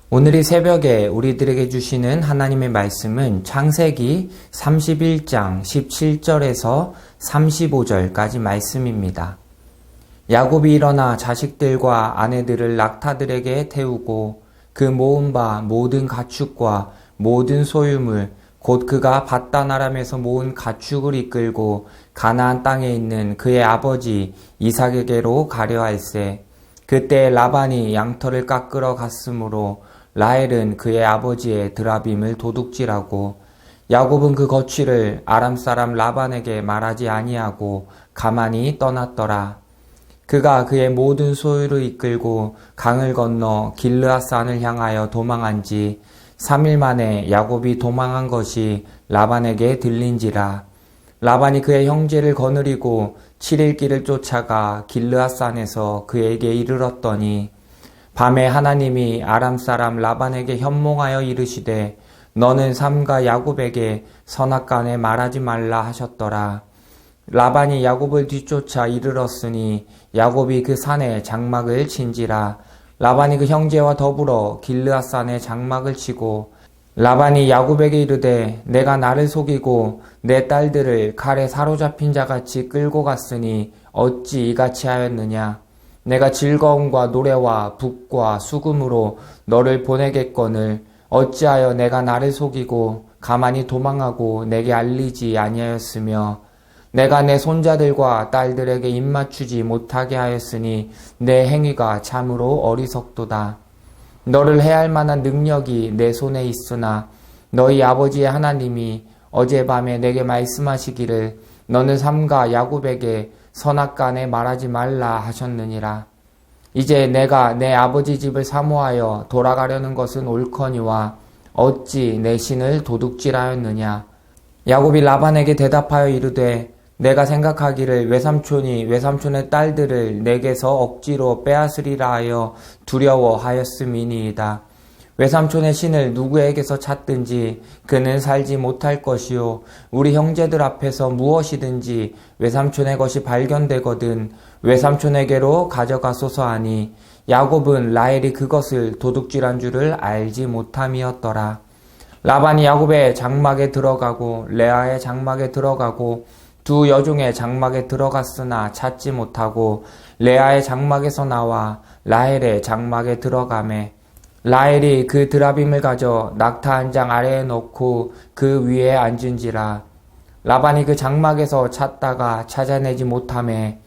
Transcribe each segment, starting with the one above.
오늘 이 새벽에 우리들에게 주시는 하나님의 말씀은 창세기 31장 17절에서 35절까지 말씀입니다. 야곱이 일어나 자식들과 아내들을 낙타들에게 태우고 그 모은 바 모든 가축과 모든 소유물 곧 그가 밧단 아람에서 모은 가축을 이끌고 가나안 땅에 있는 그의 아버지 이삭에게로 가려 할세. 그때 라반이 양털을 깎으러 갔으므로 라헬은 그의 아버지의 드라빔을 도둑질하고 야곱은 그 거취를 아람 사람 라반에게 말하지 아니하고 가만히 떠났더라. 그가 그의 모든 소유를 이끌고 강을 건너 길르앗산을 향하여 도망한 지 3일 만에 야곱이 도망한 것이 라반에게 들린지라. 라반이 그의 형제를 거느리고 7일 길을 쫓아가 길르앗산에서 그에게 이르렀더니 밤에 하나님이 아람 사람 라반에게 현몽하여 이르시되 너는 삼가 야곱에게 선악간에 말하지 말라 하셨더라. 라반이 야곱을 뒤쫓아 이르렀으니 야곱이 그 산에 장막을 친지라. 라반이 그 형제와 더불어 길르앗산에 장막을 치고 라반이 야곱에게 이르되 내가 나를 속이고 내 딸들을 칼에 사로잡힌 자같이 끌고 갔으니 어찌 이같이 하였느냐. 내가 즐거움과 노래와 북과 수금으로 너를 보내겠거늘 어찌하여 내가 나를 속이고 가만히 도망하고 내게 알리지 아니하였으며 내가 내 손자들과 딸들에게 입맞추지 못하게 하였으니 내 행위가 참으로 어리석도다. 너를 해할 만한 능력이 내 손에 있으나 너희 아버지의 하나님이 어젯밤에 내게 말씀하시기를 너는 삼가 야곱에게 선악간에 말하지 말라 하셨느니라. 이제 내가 내 아버지 집을 사모하여 돌아가려는 것은 옳거니와 어찌 내 신을 도둑질하였느냐. 야곱이 라반에게 대답하여 이르되 내가 생각하기를 외삼촌이 외삼촌의 딸들을 내게서 억지로 빼앗으리라 하여 두려워하였음이니이다. 외삼촌의 신을 누구에게서 찾든지 그는 살지 못할 것이요 우리 형제들 앞에서 무엇이든지 외삼촌의 것이 발견되거든 외삼촌에게로 가져가소서 하니 야곱은 라헬이 그것을 도둑질한 줄을 알지 못함이었더라. 라반이 야곱의 장막에 들어가고 레아의 장막에 들어가고 두 여종의 장막에 들어갔으나 찾지 못하고 레아의 장막에서 나와 라헬의 장막에 들어가매 라헬이 그 드라빔을 가져 낙타 한 장 아래에 놓고 그 위에 앉은지라. 라반이 그 장막에서 찾다가 찾아내지 못하매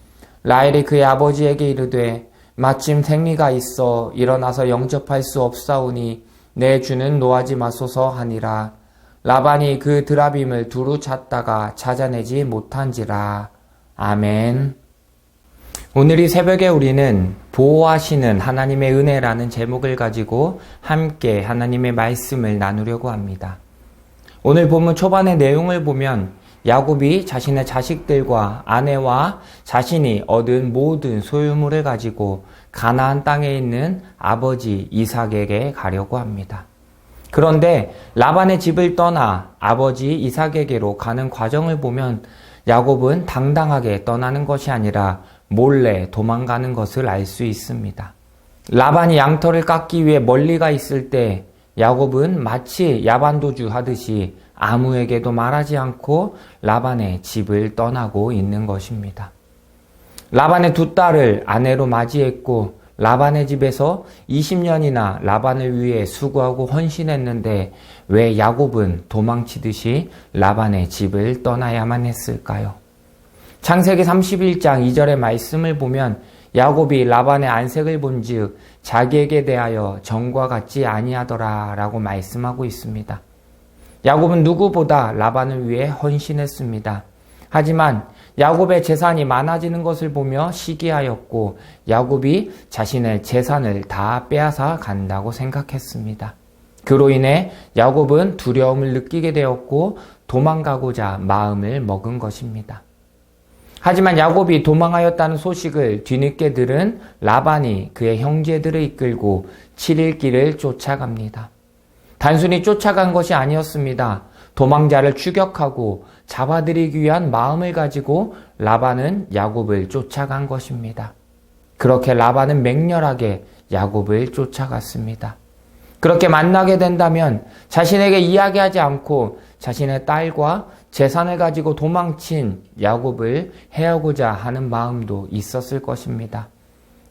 라헬이 그의 아버지에게 이르되 마침 생리가 있어 일어나서 영접할 수 없사오니 내 주는 노하지 마소서 하니라. 라반이 그 드라빔을 두루 찾다가 찾아내지 못한지라. 아멘. 오늘 이 새벽에 우리는 보호하시는 하나님의 은혜라는 제목을 가지고 함께 하나님의 말씀을 나누려고 합니다. 오늘 본문 초반의 내용을 보면 야곱이 자신의 자식들과 아내와 자신이 얻은 모든 소유물을 가지고 가나안 땅에 있는 아버지 이삭에게 가려고 합니다. 그런데 라반의 집을 떠나 아버지 이삭에게로 가는 과정을 보면 야곱은 당당하게 떠나는 것이 아니라 몰래 도망가는 것을 알 수 있습니다. 라반이 양털을 깎기 위해 멀리 가 있을 때 야곱은 마치 야반도주 하듯이 아무에게도 말하지 않고 라반의 집을 떠나고 있는 것입니다. 라반의 두 딸을 아내로 맞이했고 라반의 집에서 20년이나 라반을 위해 수고하고 헌신했는데 왜 야곱은 도망치듯이 라반의 집을 떠나야만 했을까요? 창세기 31장 2절의 말씀을 보면 야곱이 라반의 안색을 본즉 자기에게 대하여 전과 같지 아니하더라 라고 말씀하고 있습니다. 야곱은 누구보다 라반을 위해 헌신했습니다. 하지만 야곱의 재산이 많아지는 것을 보며 시기하였고 야곱이 자신의 재산을 다 빼앗아 간다고 생각했습니다. 그로 인해 야곱은 두려움을 느끼게 되었고 도망가고자 마음을 먹은 것입니다. 하지만 야곱이 도망하였다는 소식을 뒤늦게 들은 라반이 그의 형제들을 이끌고 7일 길을 쫓아갑니다. 단순히 쫓아간 것이 아니었습니다. 도망자를 추격하고 잡아들이기 위한 마음을 가지고 라반은 야곱을 쫓아간 것입니다. 그렇게 라반은 맹렬하게 야곱을 쫓아갔습니다. 그렇게 만나게 된다면 자신에게 이야기하지 않고 자신의 딸과 재산을 가지고 도망친 야곱을 해하고자 하는 마음도 있었을 것입니다.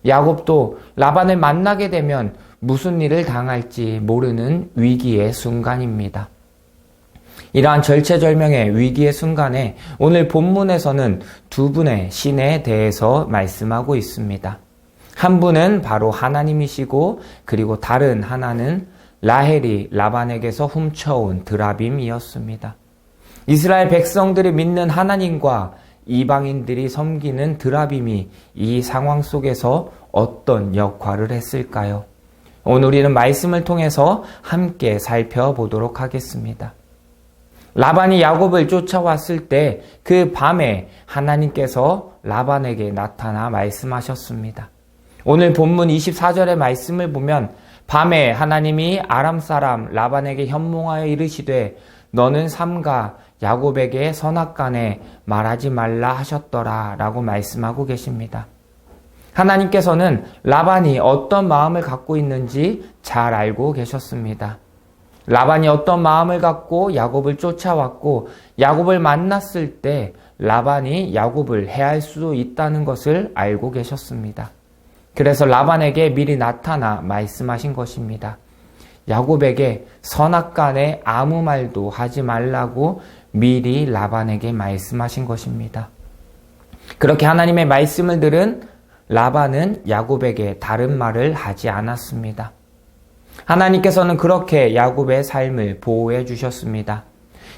야곱도 라반을 만나게 되면 무슨 일을 당할지 모르는 위기의 순간입니다. 이러한 절체절명의 위기의 순간에 오늘 본문에서는 두 분의 신에 대해서 말씀하고 있습니다. 한 분은 바로 하나님이시고 그리고 다른 하나는 라헬이 라반에게서 훔쳐온 드라빔이었습니다. 이스라엘 백성들이 믿는 하나님과 이방인들이 섬기는 드라빔이 이 상황 속에서 어떤 역할을 했을까요? 오늘 우리는 말씀을 통해서 함께 살펴보도록 하겠습니다. 라반이 야곱을 쫓아왔을 때 그 밤에 하나님께서 라반에게 나타나 말씀하셨습니다. 오늘 본문 24절의 말씀을 보면 밤에 하나님이 아람 사람 라반에게 현몽하여 이르시되 너는 삼가 야곱에게 선악간에 말하지 말라 하셨더라 라고 말씀하고 계십니다. 하나님께서는 라반이 어떤 마음을 갖고 있는지 잘 알고 계셨습니다. 라반이 어떤 마음을 갖고 야곱을 쫓아왔고 야곱을 만났을 때 라반이 야곱을 해할 수도 있다는 것을 알고 계셨습니다. 그래서 라반에게 미리 나타나 말씀하신 것입니다. 야곱에게 선악간에 아무 말도 하지 말라고 미리 라반에게 말씀하신 것입니다. 그렇게 하나님의 말씀을 들은 라반은 야곱에게 다른 말을 하지 않았습니다. 하나님께서는 그렇게 야곱의 삶을 보호해 주셨습니다.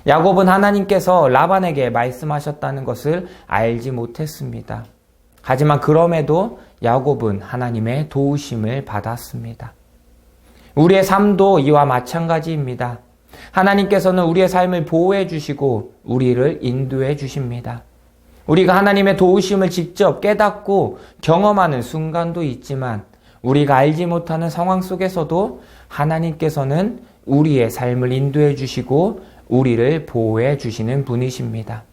야곱은 하나님께서 라반에게 말씀하셨다는 것을 알지 못했습니다. 하지만 그럼에도 야곱은 하나님의 도우심을 받았습니다. 우리의 삶도 이와 마찬가지입니다. 하나님께서는 우리의 삶을 보호해 주시고 우리를 인도해 주십니다. 우리가 하나님의 도우심을 직접 깨닫고 경험하는 순간도 있지만 우리가 알지 못하는 상황 속에서도 하나님께서는 우리의 삶을 인도해 주시고 우리를 보호해 주시는 분이십니다.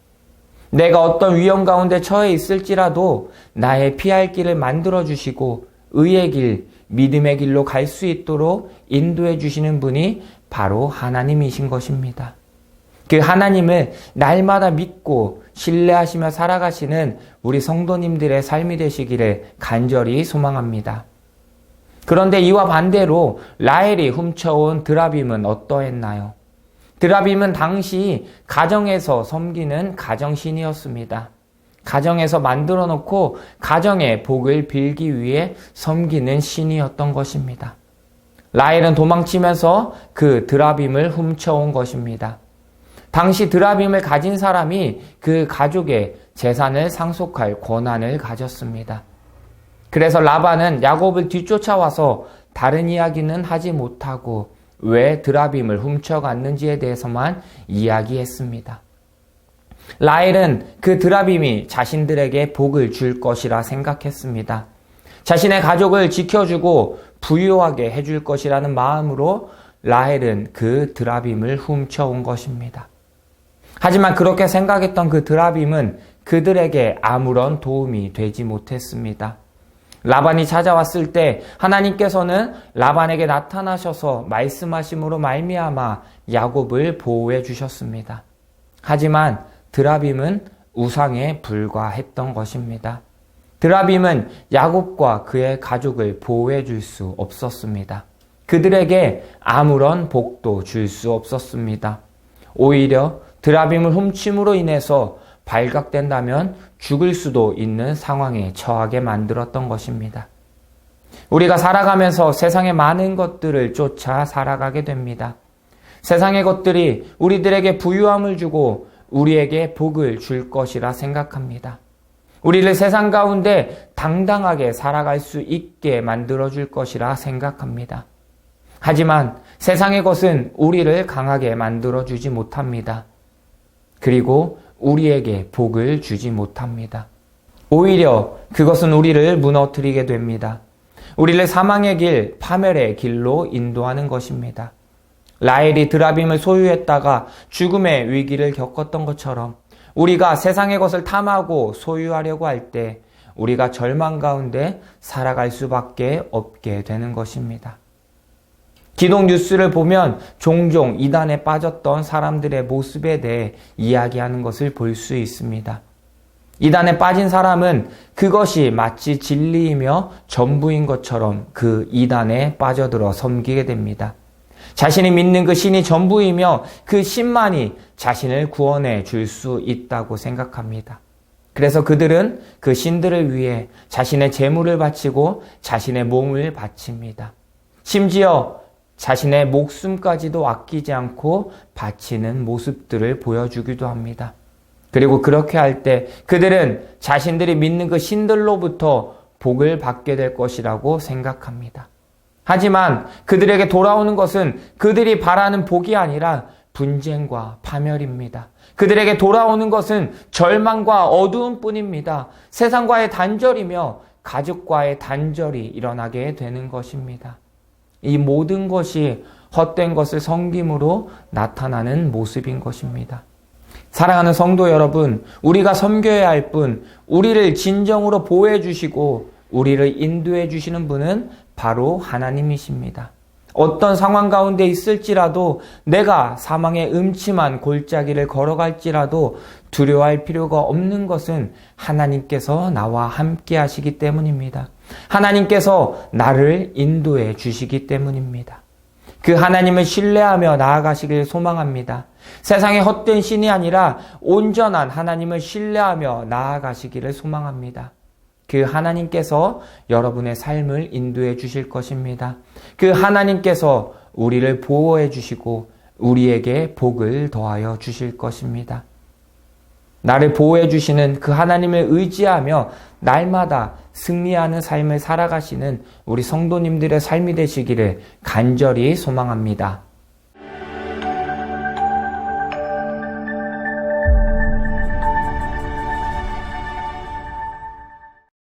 내가 어떤 위험 가운데 처해 있을지라도 나의 피할 길을 만들어 주시고 의의 길, 믿음의 길로 갈 수 있도록 인도해 주시는 분이 바로 하나님이신 것입니다. 그 하나님을 날마다 믿고 신뢰하시며 살아가시는 우리 성도님들의 삶이 되시기를 간절히 소망합니다. 그런데 이와 반대로 라헬이 훔쳐온 드라빔은 어떠했나요? 드라빔은 당시 가정에서 섬기는 가정신이었습니다. 가정에서 만들어 놓고 가정의 복을 빌기 위해 섬기는 신이었던 것입니다. 라헬은 도망치면서 그 드라빔을 훔쳐온 것입니다. 당시 드라빔을 가진 사람이 그 가족의 재산을 상속할 권한을 가졌습니다. 그래서 라반은 야곱을 뒤쫓아와서 다른 이야기는 하지 못하고 왜 드라빔을 훔쳐갔는지에 대해서만 이야기했습니다. 라헬은 그 드라빔이 자신들에게 복을 줄 것이라 생각했습니다. 자신의 가족을 지켜주고 부유하게 해줄 것이라는 마음으로 라헬은 그 드라빔을 훔쳐온 것입니다. 하지만 그렇게 생각했던 그 드라빔은 그들에게 아무런 도움이 되지 못했습니다. 라반이 찾아왔을 때 하나님께서는 라반에게 나타나셔서 말씀하심으로 말미암아 야곱을 보호해 주셨습니다. 하지만 드라빔은 우상에 불과했던 것입니다. 드라빔은 야곱과 그의 가족을 보호해 줄 수 없었습니다. 그들에게 아무런 복도 줄 수 없었습니다. 오히려 드라빔을 훔침으로 인해서 발각된다면 죽을 수도 있는 상황에 처하게 만들었던 것입니다. 우리가 살아가면서 세상의 많은 것들을 쫓아 살아가게 됩니다. 세상의 것들이 우리들에게 부유함을 주고 우리에게 복을 줄 것이라 생각합니다. 우리를 세상 가운데 당당하게 살아갈 수 있게 만들어줄 것이라 생각합니다. 하지만 세상의 것은 우리를 강하게 만들어주지 못합니다. 그리고 우리에게 복을 주지 못합니다. 오히려 그것은 우리를 무너뜨리게 됩니다. 우리를 사망의 길, 파멸의 길로 인도하는 것입니다. 라헬이 드라빔을 소유했다가 죽음의 위기를 겪었던 것처럼 우리가 세상의 것을 탐하고 소유하려고 할 때 우리가 절망 가운데 살아갈 수밖에 없게 되는 것입니다. 기독 뉴스를 보면 종종 이단에 빠졌던 사람들의 모습에 대해 이야기하는 것을 볼 수 있습니다. 이단에 빠진 사람은 그것이 마치 진리이며 전부인 것처럼 그 이단에 빠져들어 섬기게 됩니다. 자신이 믿는 그 신이 전부이며 그 신만이 자신을 구원해 줄 수 있다고 생각합니다. 그래서 그들은 그 신들을 위해 자신의 재물을 바치고 자신의 몸을 바칩니다. 심지어 자신의 목숨까지도 아끼지 않고 바치는 모습들을 보여주기도 합니다. 그리고 그렇게 할 때 그들은 자신들이 믿는 그 신들로부터 복을 받게 될 것이라고 생각합니다. 하지만 그들에게 돌아오는 것은 그들이 바라는 복이 아니라 분쟁과 파멸입니다. 그들에게 돌아오는 것은 절망과 어두움 뿐입니다. 세상과의 단절이며 가족과의 단절이 일어나게 되는 것입니다. 이 모든 것이 헛된 것을 섬김으로 나타나는 모습인 것입니다. 사랑하는 성도 여러분, 우리가 섬겨야 할 분, 우리를 진정으로 보호해 주시고 우리를 인도해 주시는 분은 바로 하나님이십니다. 어떤 상황 가운데 있을지라도 내가 사망의 음침한 골짜기를 걸어갈지라도 두려워할 필요가 없는 것은 하나님께서 나와 함께 하시기 때문입니다. 하나님께서 나를 인도해 주시기 때문입니다. 그 하나님을 신뢰하며 나아가시길 소망합니다. 세상의 헛된 신이 아니라 온전한 하나님을 신뢰하며 나아가시기를 소망합니다. 그 하나님께서 여러분의 삶을 인도해 주실 것입니다. 그 하나님께서 우리를 보호해 주시고 우리에게 복을 더하여 주실 것입니다. 나를 보호해 주시는 그 하나님을 의지하며 날마다 승리하는 삶을 살아가시는 우리 성도님들의 삶이 되시기를 간절히 소망합니다.